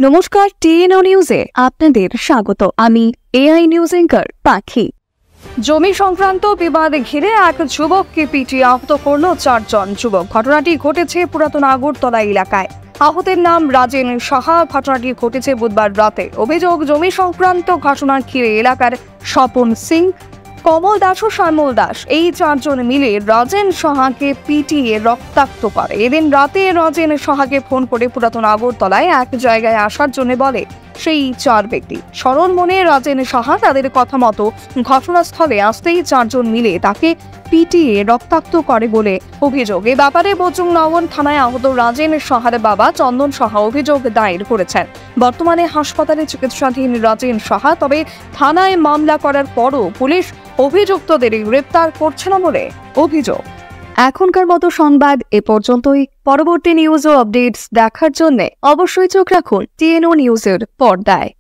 নমস্কার, টিএনও নিউজে আপনাদের স্বাগত। আমি এআই নিউজ অ্যাঙ্কার পাখি। জমি সংক্রান্ত বিবাদ ঘিরে এক যুবককে পিটিয়ে আহত করল 4 জন যুবক। ঘটনাটি ঘটেছে পুরাতন আগরতলা এলাকায়। আহতের নাম রাজেন সাহা। ঘটনাটি ঘটেছে বুধবার রাতে। অভিযোগ, জমি সংক্রান্ত ঘটনা ঘিরে এলাকার স্বপন সিং, কমল দাস ও শ্যামল দাস এই 4 জন মিলে রাজেন সাহাকে পিটিয়ে রক্তাক্ত করে। এদিন রাতে রাজেন সাহাকে ফোন করে পুরাতন আগরতলায় এক জায়গায় আসার জন্য বলে সেই 4 ব্যক্তি। স্মরণ মনে রাজেন সাহা তাদের কথা মতো ঘটনাস্থলে আসতেই 4 জন মিলে তাকে পিটিয়ে রক্তাক্ত করে বলে অভিযোগ। এ ব্যাপারে বজরংনগর থানায় আহত রাজেন সাহার বাবা চন্দন সাহা অভিযোগ দায়ের করেছেন। বর্তমানে হাসপাতালে চিকিৎসাধীন রাজেন সাহা। তবে থানায় মামলা করার পরও পুলিশ অভিযুক্তদের গ্রেপ্তার করছে না বলে অভিযোগ। এখনকার মতো সংবাদ এ পর্যন্তই। পরবর্তী নিউজ ও আপডেটস দেখার জন্য অবশ্যই চোখ রাখুন টিএনও নিউজের পর্দায়।